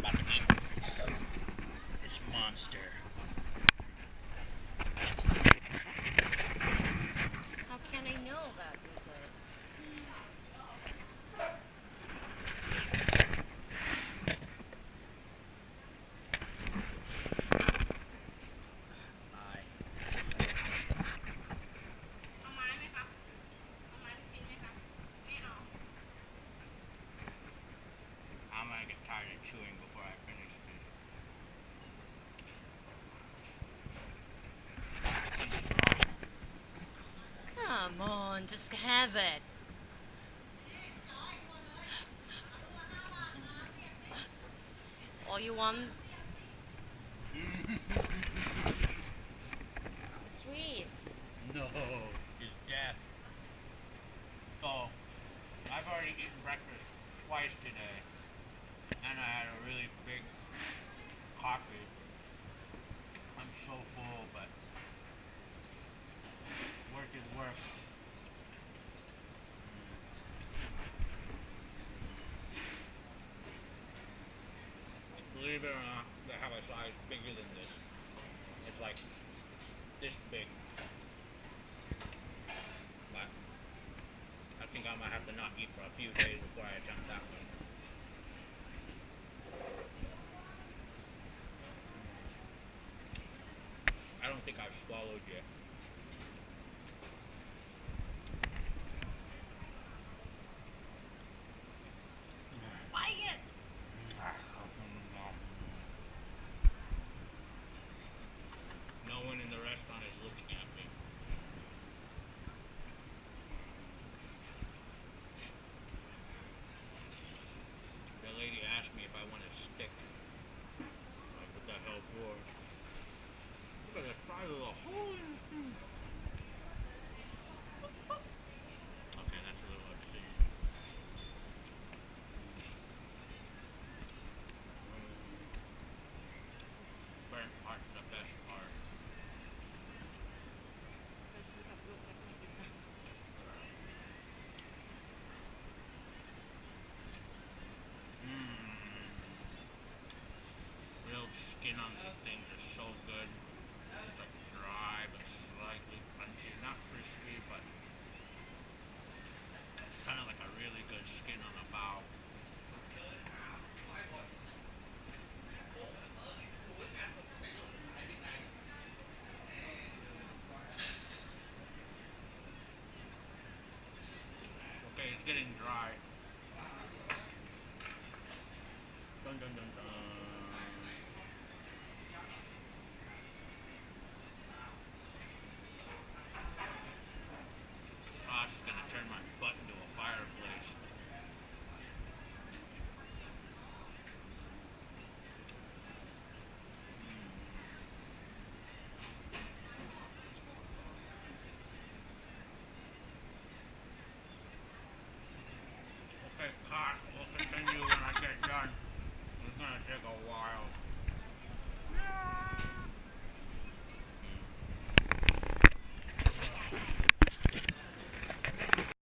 about to eat this monster. How can I know that, Lisa? I เอาไม้ไหมคะเอาไม้ไปชิ้นไหมคะไม่เอา I'm gonna get tired of chewing before I finish this. Come on, just have it. All you want? Sweet. No, it's death. So, I've already eaten breakfast twice today, and I had a really big coffee. I'm so full, but work is work. Believe it or not, they have a size bigger than this. It's like this big. But I think I might have to not eat for a few days before I attempt that one. I don't think I've swallowed yet. Like it. No one in the restaurant is looking at me. The lady asked me if I want a stick. Like, what the hell for? Look at the size of the hole in this thing. Okay, that's a little obscene. Burnt part's the best part. Grilled skin on these things is so good. It's like dry but slightly crunchy. Not crispy, but kind of like a really good skin on a bow.